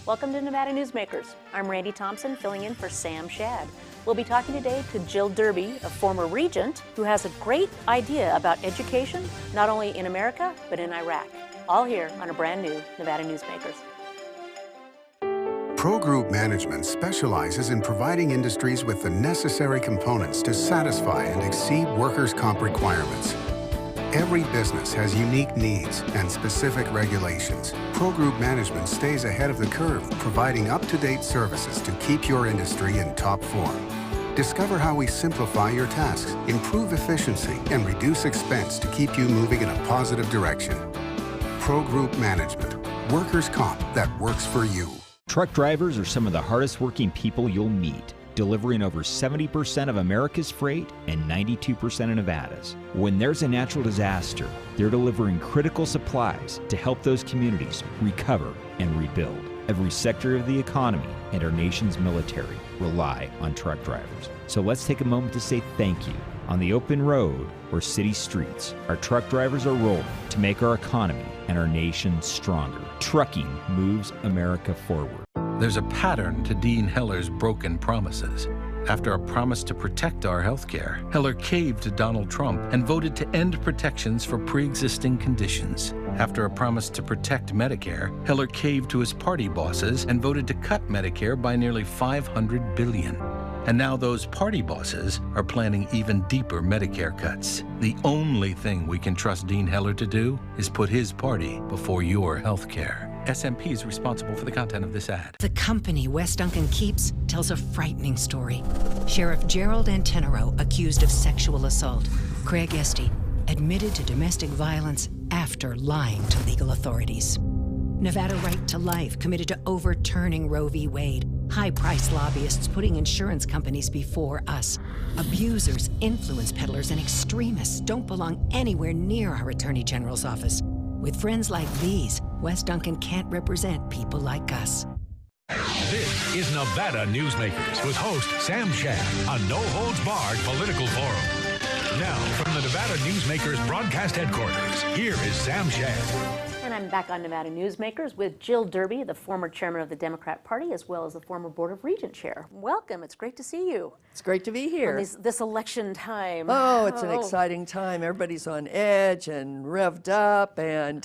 Welcome to Nevada Newsmakers. I'm Randi Thompson, filling in for Sam Shad. We'll be talking today to Jill Derby, a former regent, who has a great idea about education, not only in America, but in Iraq. All here on a brand new Nevada Newsmakers. Pro Group Management specializes in providing industries with the necessary components to satisfy and exceed workers' comp requirements. Every business has unique needs and specific regulations. Pro Group Management stays ahead of the curve, providing up-to-date services to keep your industry in top form. Discover how we simplify your tasks, improve efficiency, and reduce expense to keep you moving in a positive direction. Pro Group Management, workers' comp that works for you. Truck drivers are some of the hardest working people you'll meet, delivering over 70% of America's freight and 92% of Nevada's. When there's a natural disaster, they're delivering critical supplies to help those communities recover and rebuild. Every sector of the economy and our nation's military rely on truck drivers. So let's take a moment to say thank you. On the open road or city streets, our truck drivers are rolling to make our economy and our nation stronger. Trucking moves America forward. There's a pattern to Dean Heller's broken promises. After a promise to protect our health care, Heller caved to Donald Trump and voted to end protections for pre-existing conditions. After a promise to protect Medicare, Heller caved to his party bosses and voted to cut Medicare by nearly $500 billion. And now those party bosses are planning even deeper Medicare cuts. The only thing we can trust Dean Heller to do is put his party before your health care. SMP is responsible for the content of this ad. The company West Duncan keeps tells a frightening story. Sheriff Gerald Antenero accused of sexual assault. Craig Estey admitted to domestic violence after lying to legal authorities. Nevada Right to Life committed to overturning Roe v. Wade. High-priced lobbyists putting insurance companies before us. Abusers, influence peddlers, and extremists don't belong anywhere near our Attorney General's office. With friends like these, West Duncan can't represent people like us. This is Nevada Newsmakers with host Sam Shad, a no-holds-barred political forum. Now, from the Nevada Newsmakers broadcast headquarters, here is Sam Shad. And I'm back on Nevada Newsmakers with Jill Derby, the former chairman of the Democrat Party, as well as the former Board of Regent chair. Welcome. It's great to see you. It's great to be here. This election time. Oh, it's an exciting time. Everybody's on edge and revved up, and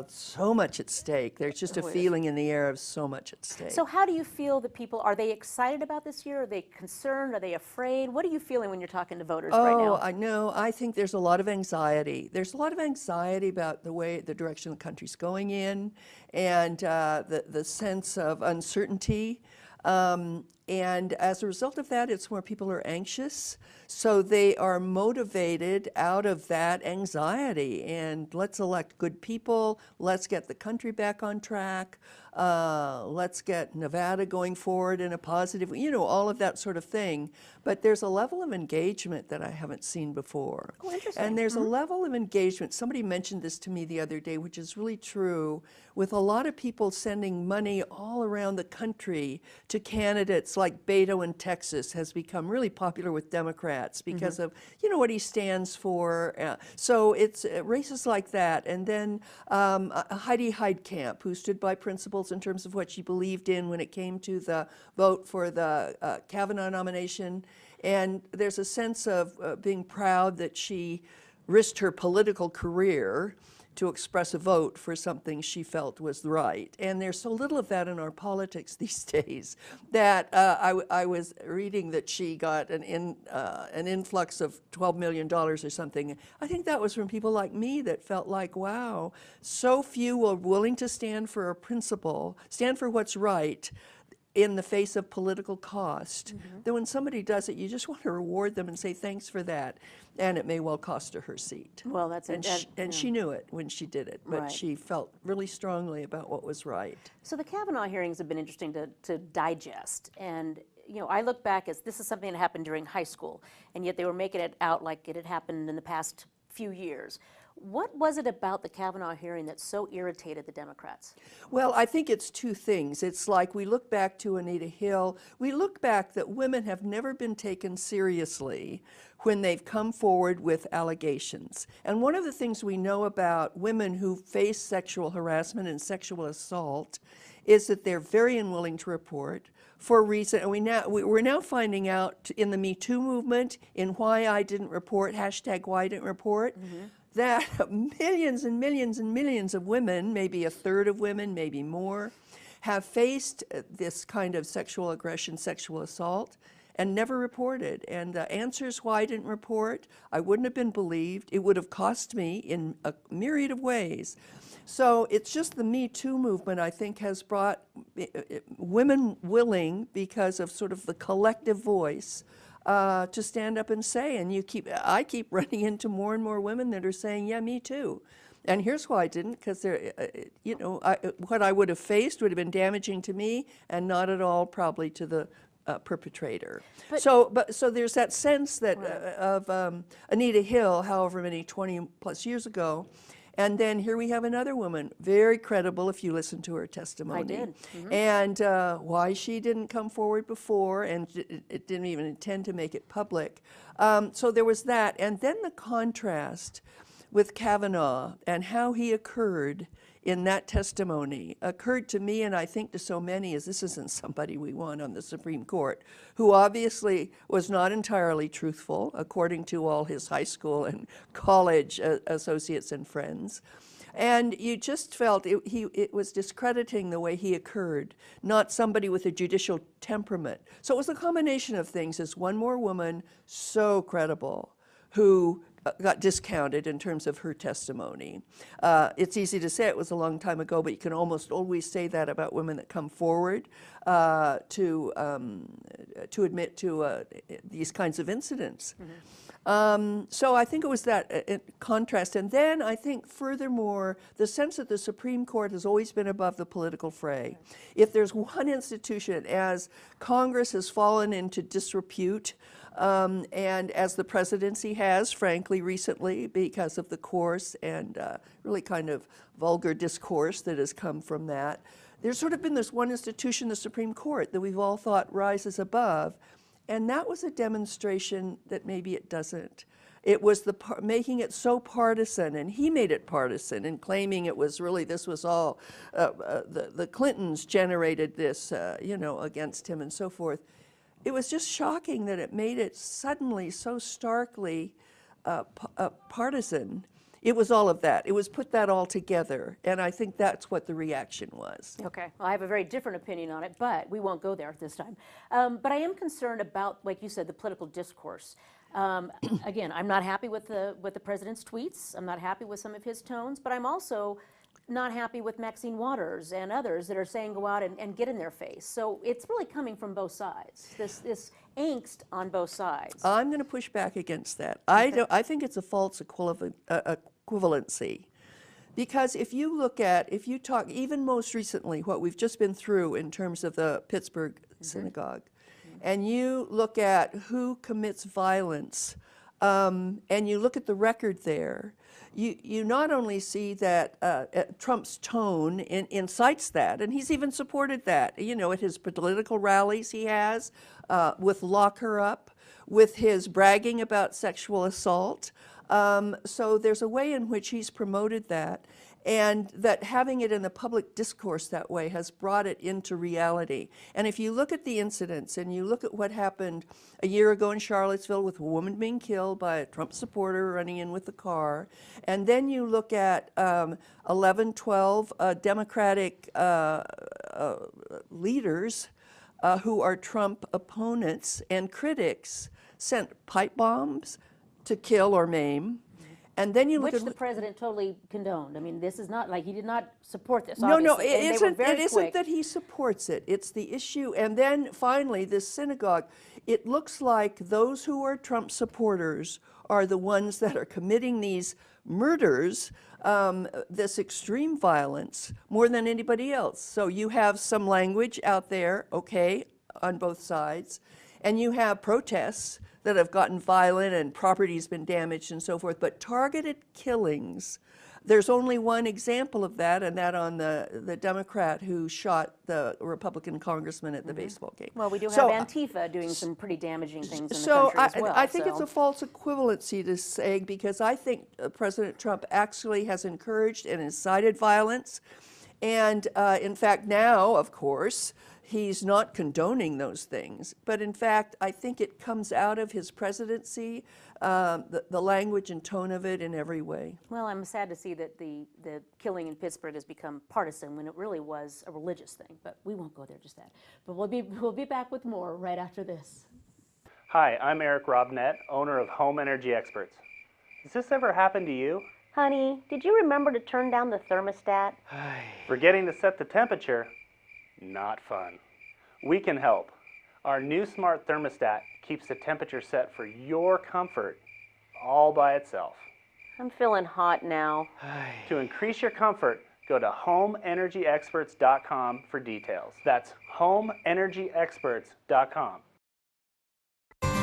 so much at stake. There's just a feeling in the air of so much at stake. So how do you feel that people, are they excited about this year? Are they concerned? Are they afraid? What are you feeling when you're talking to voters right now? Oh, I know. I think there's a lot of anxiety. There's a lot of anxiety about the direction the country's going in, and the sense of uncertainty. And as a result of that, it's where people are anxious. So they are motivated out of that anxiety. And let's elect good people. Let's get the country back on track. Let's get Nevada going forward in a positive, all of that sort of thing. But there's a level of engagement that I haven't seen before. Oh, interesting. And there's a level of engagement. Somebody mentioned this to me the other day, which is really true, with a lot of people sending money all around the country to candidates like Beto in Texas has become really popular with Democrats because of, what he stands for. So it's races like that. And then Heidi Heitkamp, who stood by principles in terms of what she believed in when it came to the vote for the Kavanaugh nomination. And there's a sense of being proud that she risked her political career to express a vote for something she felt was right. And there's so little of that in our politics these days that I was reading that she got an influx of $12 million or something. I think that was from people like me that felt like, wow, so few are willing to stand for a principle, stand for what's right, in the face of political cost, that when somebody does it, you just want to reward them and say thanks for that, and it may well cost her her seat. Well, that's and she knew it when she did it, but Right. she felt really strongly about what was right. So the Kavanaugh hearings have been interesting to digest, and I look back as this is something that happened during high school, and yet they were making it out like it had happened in the past few years. What was it about the Kavanaugh hearing that so irritated the Democrats? Well, I think it's two things. It's like we look back to Anita Hill. We look back that women have never been taken seriously when they've come forward with allegations. And one of the things we know about women who face sexual harassment and sexual assault is that they're very unwilling to report for a reason. And we're now finding out in the Me Too movement, in Why I Didn't Report, hashtag Why I Didn't Report, that millions and millions and millions of women, maybe a third of women, maybe more, have faced this kind of sexual aggression, sexual assault, and never reported. And the answers why I didn't report, I wouldn't have been believed. It would have cost me in a myriad of ways. So it's just the Me Too movement, I think, has brought women willing, because of sort of the collective voice, to stand up and say, and I keep running into more and more women that are saying, yeah, me too. And here's why I didn't, because what I would have faced would have been damaging to me and not at all probably to the perpetrator. So there's that sense that of Anita Hill, however many 20 plus years ago, and then here we have another woman, very credible if you listen to her testimony. I did. And why she didn't come forward before, and it didn't even intend to make it public. So there was that. And then the contrast with Kavanaugh and how he occurred in that testimony occurred to me, and I think to so many, as this isn't somebody we want on the Supreme Court, who obviously was not entirely truthful, according to all his high school and college associates and friends. And you just felt it was discrediting the way he occurred, not somebody with a judicial temperament. So it was a combination of things. As one more woman, so credible, who got discounted in terms of her testimony. It's easy to say it was a long time ago, but you can almost always say that about women that come forward to admit to these kinds of incidents. So I think it was that contrast. And then I think furthermore, the sense that the Supreme Court has always been above the political fray. If there's one institution, as Congress has fallen into disrepute, and as the presidency has, frankly, recently, because of the course and really kind of vulgar discourse that has come from that, there's sort of been this one institution, the Supreme Court, that we've all thought rises above. And that was a demonstration that maybe it doesn't. It was making it so partisan, and he made it partisan in claiming it was really, this was all, the Clintons generated this, against him and so forth. It was just shocking that it made it suddenly so starkly partisan. It was all of that. It was put that all together, and I think that's what the reaction was. Okay, well, I have a very different opinion on it, but we won't go there this time. But I am concerned about, like you said, the political discourse. Again, I'm not happy with the president's tweets. I'm not happy with some of his tones, but I'm also not happy with Maxine Waters and others that are saying go out and get in their face. So it's really coming from both sides, this angst on both sides. I'm going to push back against that. I think it's a false equivalency. Because if you talk, even most recently, what we've just been through in terms of the Pittsburgh synagogue, and you look at who commits violence, and you look at the record there, you not only see that Trump's tone incites that, and he's even supported that, at his political rallies he has, with Lock Her Up, with his bragging about sexual assault. So there's a way in which he's promoted that, and that having it in the public discourse that way has brought it into reality. And if you look at the incidents and you look at what happened a year ago in Charlottesville with a woman being killed by a Trump supporter running in with the car, and then you look at 11, 12 Democratic leaders who are Trump opponents and critics sent pipe bombs to kill or maim. And then you look Which at the president totally condoned. I mean, this is not like he did not support this. No, obviously, it isn't quick. that he supports it. It's the issue. And then finally, this synagogue, it looks like those who are Trump supporters are the ones that are committing these murders, this extreme violence, more than anybody else. So you have some language out there, okay, on both sides, and you have protests that have gotten violent and property's been damaged and so forth, but targeted killings, there's only one example of that, and that on the Democrat who shot the Republican congressman at the baseball game. Well, we do have Antifa doing some pretty damaging things in the country as well. I think it's a false equivalency to say, because I think President Trump actually has encouraged and incited violence. And in fact, now, of course, he's not condoning those things. But in fact, I think it comes out of his presidency, the language and tone of it in every way. Well, I'm sad to see that the killing in Pittsburgh has become partisan when it really was a religious thing. But we won't go there just that. But we'll be back with more right after this. Hi, I'm Eric Robnett, owner of Home Energy Experts. Has this ever happened to you? Honey, did you remember to turn down the thermostat? Forgetting to set the temperature? Not fun. We can help. Our new smart thermostat keeps the temperature set for your comfort all by itself. I'm feeling hot now. To increase your comfort, go to homeenergyexperts.com for details. That's homeenergyexperts.com.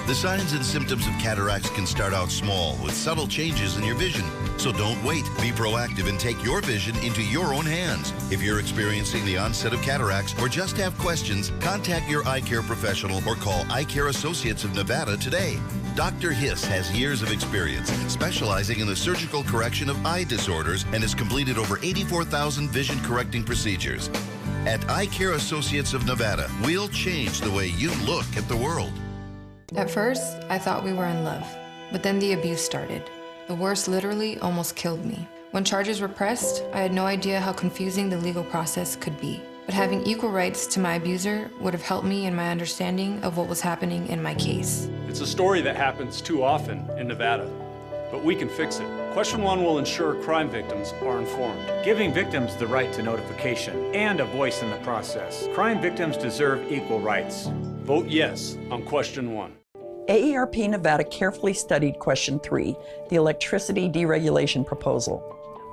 The signs and symptoms of cataracts can start out small with subtle changes in your vision. So don't wait. Be proactive and take your vision into your own hands. If you're experiencing the onset of cataracts or just have questions, contact your eye care professional or call Eye Care Associates of Nevada today. Dr. Hiss has years of experience specializing in the surgical correction of eye disorders and has completed over 84,000 vision correcting procedures. At Eye Care Associates of Nevada, we'll change the way you look at the world. At first, I thought we were in love, but then the abuse started. The worst literally almost killed me. When charges were pressed, I had no idea how confusing the legal process could be. But having equal rights to my abuser would have helped me in my understanding of what was happening in my case. It's a story that happens too often in Nevada, but we can fix it. Question 1 will ensure crime victims are informed, giving victims the right to notification and a voice in the process. Crime victims deserve equal rights. Vote yes on Question 1. AARP Nevada carefully studied Question 3, the electricity deregulation proposal.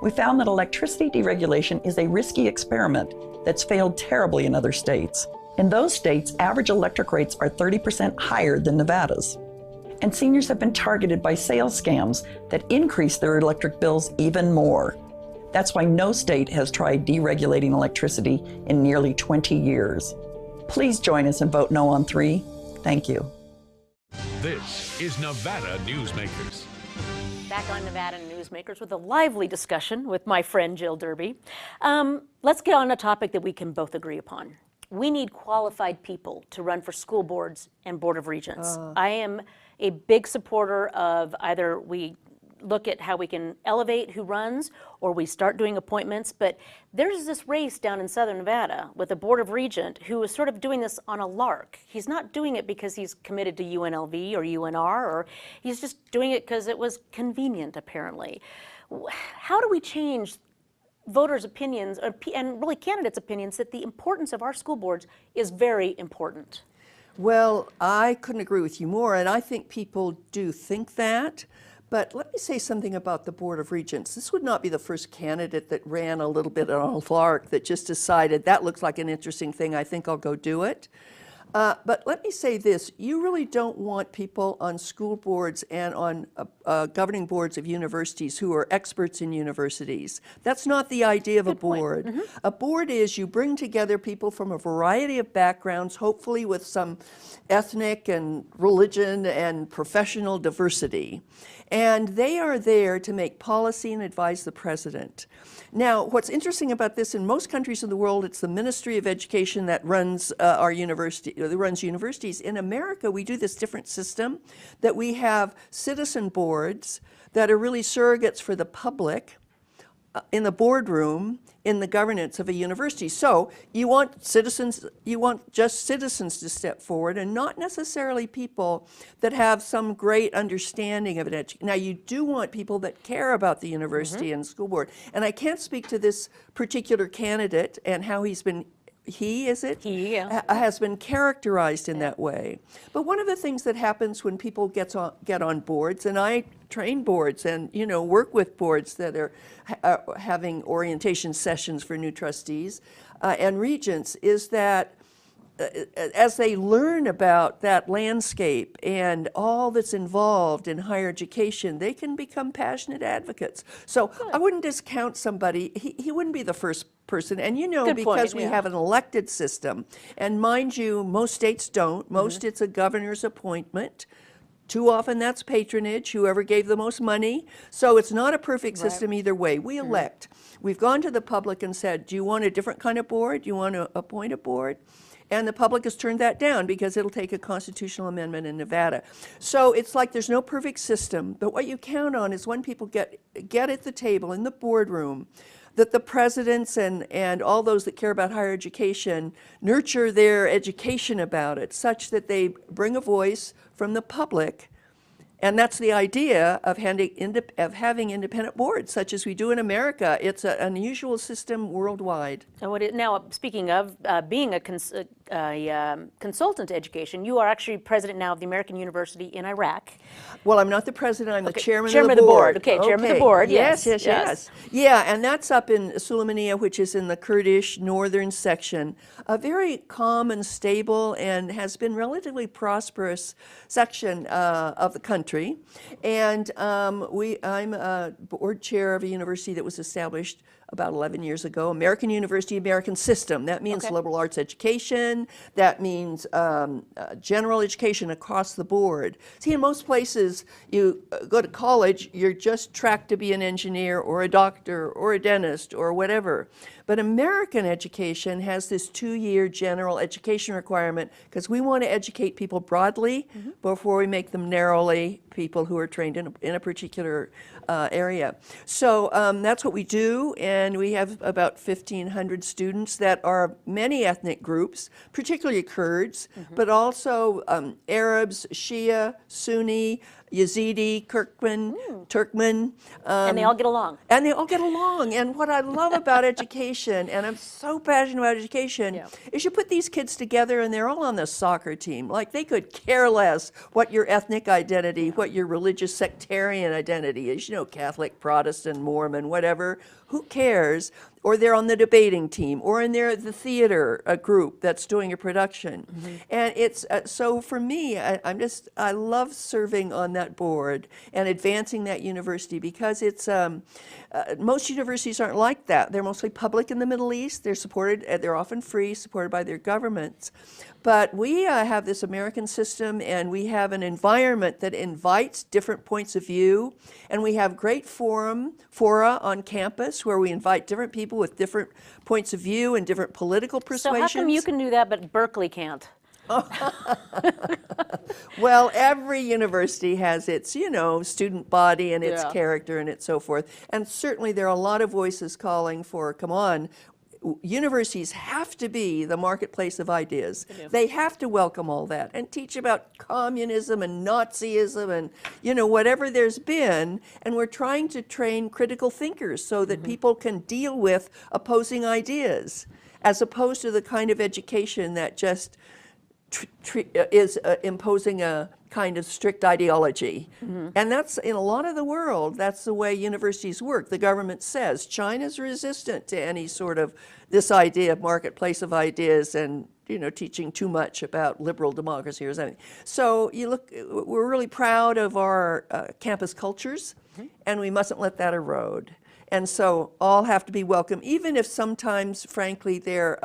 We found that electricity deregulation is a risky experiment that's failed terribly in other states. In those states, average electric rates are 30% higher than Nevada's. And seniors have been targeted by sales scams that increase their electric bills even more. That's why no state has tried deregulating electricity in nearly 20 years. Please join us and vote no on 3. Thank you. This is Nevada Newsmakers. Back on Nevada Newsmakers with a lively discussion with my friend Jill Derby. Let's get on a topic that we can both agree upon. We need qualified people to run for school boards and board of regents. I am a big supporter of either we look at how we can elevate who runs or we start doing appointments, but there's this race down in Southern Nevada with a board of regent who is sort of doing this on a lark. He's not doing it because he's committed to UNLV or UNR, or he's just doing it because it was convenient, apparently. How do we change voters' opinions and really candidates' opinions that the importance of our school boards is very important? Well, I couldn't agree with you more, and I think people do think that. But let me say something about the Board of Regents. This would not be the first candidate that ran a little bit on a lark that just decided, that looks like an interesting thing, I think I'll go do it. But let me say this, you really don't want people on school boards and on governing boards of universities who are experts in universities. That's not the idea of a board. A board is you bring together people from a variety of backgrounds, hopefully with some ethnic and religion and professional diversity. And they are there to make policy and advise the president. Now, what's interesting about this, in most countries in the world, it's the Ministry of Education that runs our university, that runs universities. In America, we do this different system, that we have citizen boards that are really surrogates for the public in the boardroom in the governance of a university. So you want citizens, you want just citizens to step forward and not necessarily people that have some great understanding of it. Now you do want people that care about the university and school board. And I can't speak to this particular candidate and how he's been has been characterized in that way. But one of the things that happens when people get on boards, and I train boards and work with boards that are having orientation sessions for new trustees and regents, is that as they learn about that landscape and all that's involved in higher education, they can become passionate advocates. So I wouldn't discount somebody. He wouldn't be the first person. And you know, Good because point, we have an elected system, and mind you, most states don't. Most it's a governor's appointment. Too often that's patronage, whoever gave the most money. So it's not a perfect system either way. We elect. We've gone to the public and said, do you want a different kind of board? Do you want to appoint a board? And the public has turned that down because it'll take a constitutional amendment in Nevada. So it's like there's no perfect system, but what you count on is when people get at the table in the boardroom, that the presidents and all those that care about higher education nurture their education about it such that they bring a voice from the public. And that's the idea of having independent boards, such as we do in America. It's an unusual system worldwide. Now, speaking of being a consultant to education, you are actually president now of the American University in Iraq. Well, I'm not the president. I'm the chairman of the board. Okay, chairman of the board. Yes. Yeah, and that's up in Sulaymaniyah, which is in the Kurdish northern section. A very calm and stable and has been relatively prosperous section of the country. And I'm a board chair of a university that was established about 11 years ago, American University, American System. That means liberal arts education. That means general education across the board. See, in most places, you go to college, you're just tracked to be an engineer or a doctor or a dentist or whatever. But American education has this 2-year general education requirement because we want to educate people broadly before we make them narrowly people who are trained in a particular area. So that's what we do, and we have about 1,500 students that are many ethnic groups, particularly Kurds, but also Arabs, Shia, Sunni, Yazidi, Turkmen. And they all get along. And they all get along. And what I love about education, and I'm so passionate about education, is you put these kids together and they're all on the soccer team. Like, they could care less what your ethnic identity, what your religious sectarian identity is, you know, Catholic, Protestant, Mormon, whatever. Who cares? Or they're on the debating team, or in the theater group that's doing a production. And it's, so for me, I love serving on that board and advancing that university because it's, most universities aren't like that. They're mostly public in the Middle East. They're supported, they're often free, supported by their governments. But we have this American system, and we have an environment that invites different points of view, and we have great fora on campus where we invite different people with different points of view and different political persuasions. So how come you can do that but Berkeley can't? Well, every university has its, you know, student body and its character and its so forth. And certainly there are a lot of voices calling for, come on, universities have to be the marketplace of ideas. They have to welcome all that and teach about communism and Nazism and, you know, whatever there's been. And we're trying to train critical thinkers so that people can deal with opposing ideas, as opposed to the kind of education that just is imposing a kind of strict ideology. And that's, in a lot of the world, that's the way universities work. The government says China's resistant to any sort of this idea of marketplace of ideas and, you know, teaching too much about liberal democracy or something. So you look, we're really proud of our campus cultures, and we mustn't let that erode. And so all have to be welcome, even if sometimes, frankly, they're,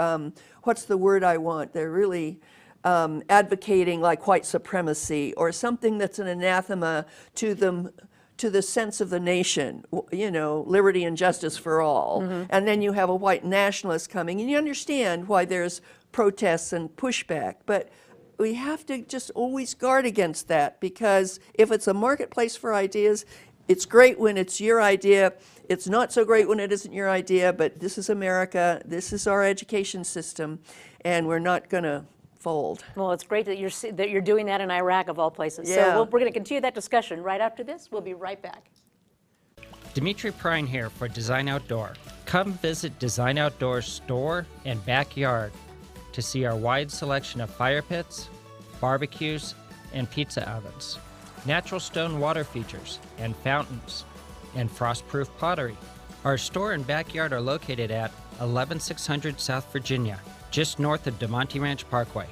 what's the word I want? They're really advocating like white supremacy or something that's an anathema to them, to the sense of the nation, you know, liberty and justice for all. And then you have a white nationalist coming, and you understand why there's protests and pushback. But we have to just always guard against that, because if it's a marketplace for ideas, it's great when it's your idea. It's not so great when it isn't your idea, but this is America. This is our education system, and we're not going to fold. Well, it's great that you're doing that in Iraq, of all places. Yeah. So we're going to continue that discussion right after this. We'll be right back. Dimitri Prine here for Design Outdoor. Come visit Design Outdoor's store and backyard to see our wide selection of fire pits, barbecues, and pizza ovens, natural stone water features and fountains, and frost-proof pottery. Our store and backyard are located at 11600 South Virginia, just north of DeMonte Ranch Parkway.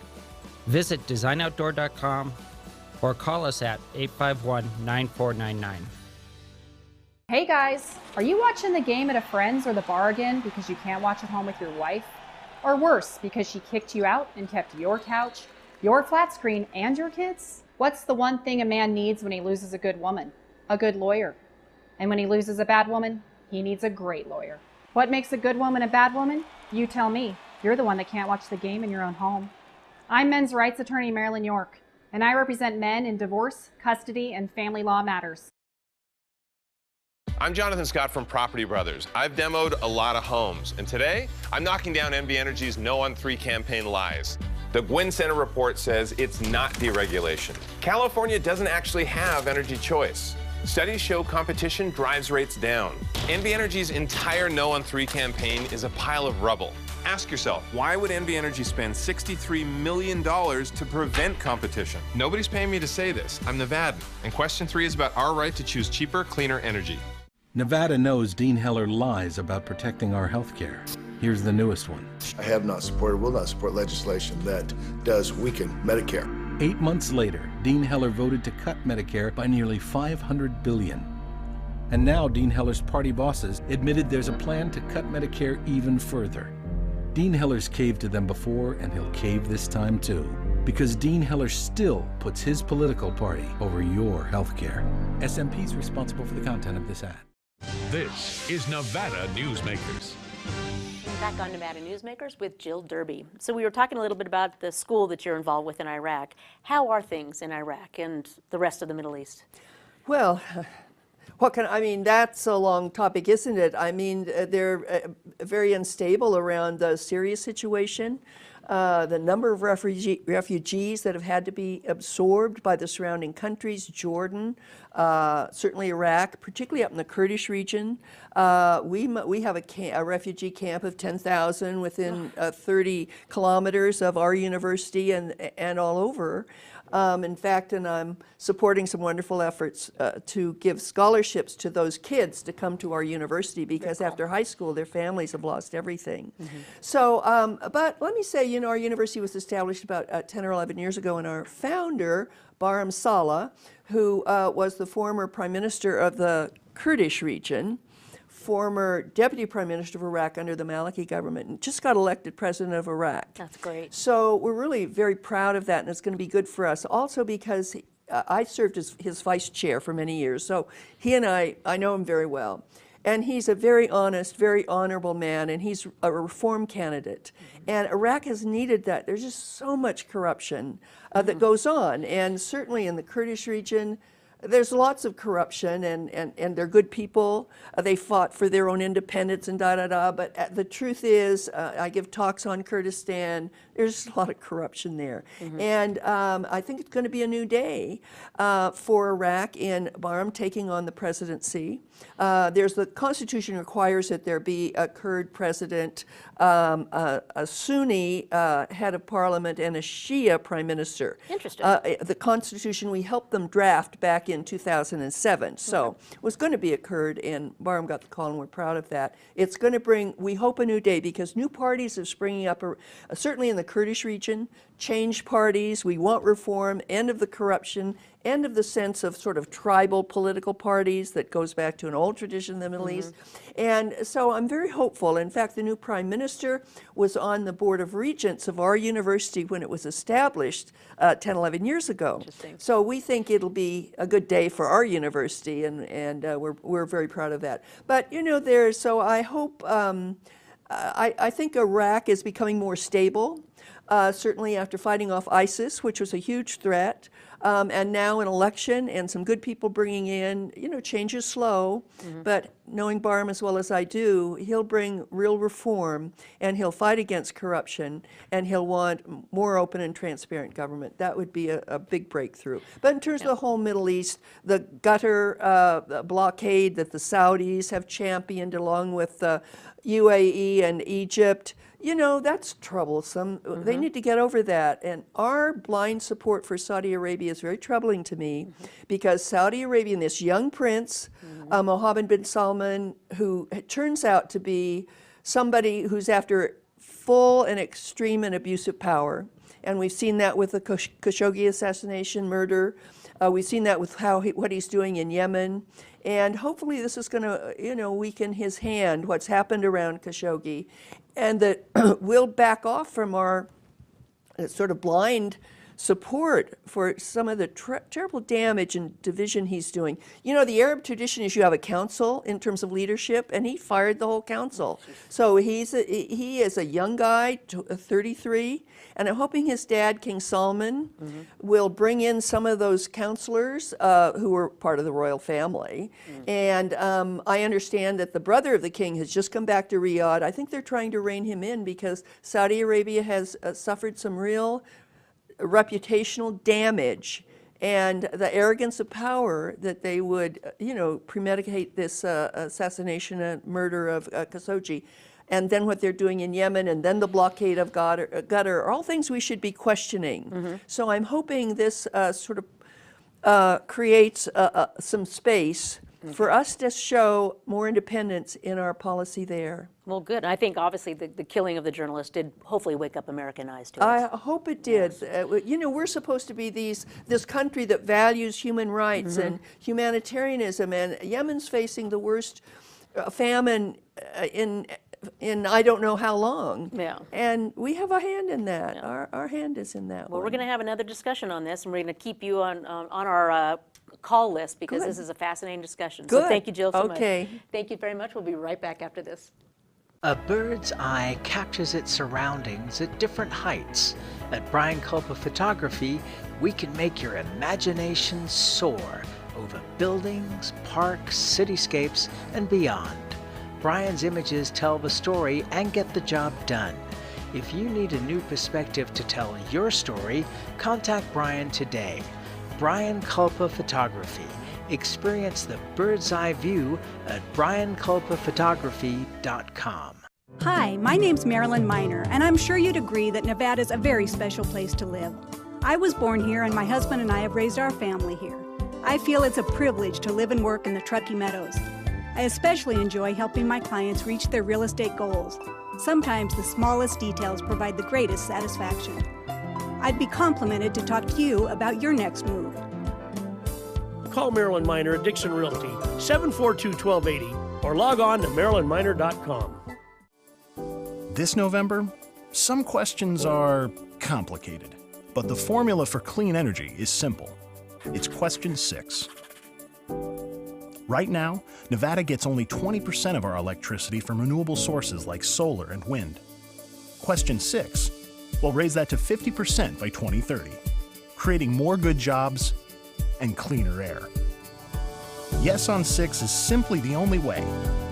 Visit designoutdoor.com or call us at 851-9499. Hey guys, are you watching the game at a friend's or the bar again because you can't watch at home with your wife? Or worse, because she kicked you out and kept your couch, your flat screen, and your kids? What's the one thing a man needs when he loses a good woman? A good lawyer. And when he loses a bad woman, he needs a great lawyer. What makes a good woman a bad woman? You tell me. You're the one that can't watch the game in your own home. I'm men's rights attorney Marilyn York, and I represent men in divorce, custody, and family law matters. I'm Jonathan Scott from Property Brothers. I've demoed a lot of homes, and today I'm knocking down NV Energy's No on 3 campaign lies. The Gwynn Center report says it's not deregulation. California doesn't actually have energy choice. Studies show competition drives rates down. NV Energy's entire No on 3 campaign is a pile of rubble. Ask yourself, why would NV Energy spend $63 million to prevent competition? Nobody's paying me to say this. I'm Nevadan, and question 3 is about our right to choose cheaper, cleaner energy. Nevada knows Dean Heller lies about protecting our health care. Here's the newest one. I have not supported, will not support legislation that does weaken Medicare. 8 months later, Dean Heller voted to cut Medicare by nearly $500 billion. And now Dean Heller's party bosses admitted there's a plan to cut Medicare even further. Dean Heller's caved to them before, and he'll cave this time too. Because Dean Heller still puts his political party over your health care. SMP's responsible for the content of this ad. This is Nevada Newsmakers. Back on Nevada Newsmakers with Jill Derby. So we were talking a little bit about the school that you're involved with in Iraq. How are things in Iraq and the rest of the Middle East? Well, that's a long topic, isn't it? I mean, they're very unstable around the Syria situation. The number of refugees that have had to be absorbed by the surrounding countries, Jordan, certainly Iraq, particularly up in the Kurdish region. We have a refugee camp of 10,000 within 30 kilometers of our university and all over. In fact, and I'm supporting some wonderful efforts to give scholarships to those kids to come to our university because after high school, their families have lost everything. Mm-hmm. So, but let me say, our university was established about 10 or 11 years ago, and our founder, Barham Saleh, who was the former prime minister of the Kurdish region, former deputy prime minister of Iraq under the Maliki government, and just got elected president of Iraq. That's great. So we're really very proud of that, and it's going to be good for us. Also because I served as his vice chair for many years, so he and I know him very well. And he's a very honest, very honorable man, and he's a reform candidate. And Iraq has needed that. There's just so much corruption that goes on, and certainly in the Kurdish region, there's lots of corruption, and they're good people. They fought for their own independence and da-da-da, but the truth is, I give talks on Kurdistan, there's a lot of corruption there. Mm-hmm. And I think it's going to be a new day for Iraq in Barham taking on the presidency. The Constitution requires that there be a Kurd president, a Sunni head of parliament, and a Shia prime minister. Interesting. The Constitution, we helped them draft back in 2007. So it was going to be a Kurd, and Barham got the call, and we're proud of that. It's going to bring, we hope, a new day, because new parties are springing up, certainly in the Kurdish region, change parties. We want reform, end of the corruption, end of the sense of sort of tribal political parties that goes back to an old tradition in the Middle East. And so I'm very hopeful. In fact, the new prime minister was on the board of regents of our university when it was established 10, 11 years ago. So we think it'll be a good day for our university, and we're very proud of that. But so I hope, I think Iraq is becoming more stable. Certainly after fighting off ISIS, which was a huge threat, and now an election and some good people bringing in, change is slow, but knowing Barham as well as I do, he'll bring real reform, and he'll fight against corruption, and he'll want more open and transparent government. That would be a big breakthrough. But in terms of the whole Middle East, the gutter blockade that the Saudis have championed along with UAE and Egypt, that's troublesome. They need to get over that. And our blind support for Saudi Arabia is very troubling to me, because Saudi Arabia and this young prince, Mohammed bin Salman, who turns out to be somebody who's after full and extreme and abusive power. And we've seen that with the Khashoggi assassination, murder. We've seen that with what he's doing in Yemen. And hopefully this is going to, weaken his hand, what's happened around Khashoggi, and that we'll back off from our sort of blind support for some of the terrible damage and division he's doing. The Arab tradition is you have a council in terms of leadership, and he fired the whole council. So he is a young guy, 33, and I'm hoping his dad, King Salman, will bring in some of those counselors who were part of the royal family. And I understand that the brother of the king has just come back to Riyadh. I think they're trying to rein him in because Saudi Arabia has suffered some real reputational damage, and the arrogance of power that they would, premeditate this assassination and murder of Khashoggi, and then what they're doing in Yemen, and then the blockade of Qatar are all things we should be questioning. So I'm hoping this sort of creates some space for us to show more independence in our policy there. Well, good. I think obviously the killing of the journalist did hopefully wake up American eyes to it. I hope it did. Yes. We're supposed to be this country that values human rights and humanitarianism, and Yemen's facing the worst famine in I don't know how long. Yeah. And we have a hand in that. Yeah. Our hand is in that. Well, we're going to have another discussion on this, and we're going to keep you on our call list because this is a fascinating discussion. Good. So thank you, Jill, so much. Okay. Thank you very much. We'll be right back after this. A bird's eye captures its surroundings at different heights. At Brian Culpa Photography, we can make your imagination soar over buildings, parks, cityscapes, and beyond. Brian's images tell the story and get the job done. If you need a new perspective to tell your story, contact Brian today. Brian Culpa Photography. Experience the bird's eye view at brianculpaphotography.com. Hi, my name's Marilyn Miner, and I'm sure you'd agree that Nevada's a very special place to live. I was born here, and my husband and I have raised our family here. I feel it's a privilege to live and work in the Truckee Meadows. I especially enjoy helping my clients reach their real estate goals. Sometimes the smallest details provide the greatest satisfaction. I'd be complimented to talk to you about your next move. Call Marilyn Miner at Dixon Realty, 742-1280, or log on to marilynminer.com. This November, some questions are complicated, but the formula for clean energy is simple. It's question 6. Right now, Nevada gets only 20% of our electricity from renewable sources like solar and wind. Question 6 will raise that to 50% by 2030, creating more good jobs and cleaner air. Yes on 6 is simply the only way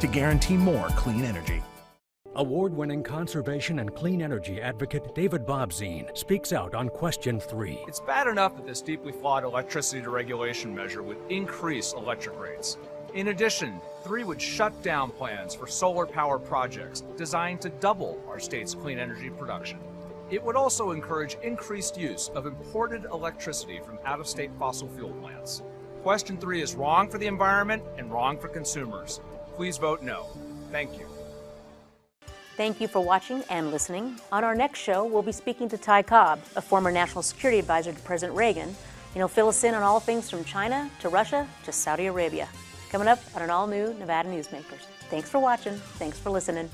to guarantee more clean energy. Award-winning conservation and clean energy advocate David Bobzien speaks out on question 3. It's bad enough that this deeply flawed electricity deregulation measure would increase electric rates. In addition, 3 would shut down plans for solar power projects designed to double our state's clean energy production. It would also encourage increased use of imported electricity from out-of-state fossil fuel plants. Question 3 is wrong for the environment and wrong for consumers. Please vote no. Thank you. Thank you for watching and listening. On our next show, we'll be speaking to Ty Cobb, a former national security advisor to President Reagan, and he'll fill us in on all things from China to Russia to Saudi Arabia. Coming up on an all-new Nevada Newsmakers. Thanks for watching. Thanks for listening.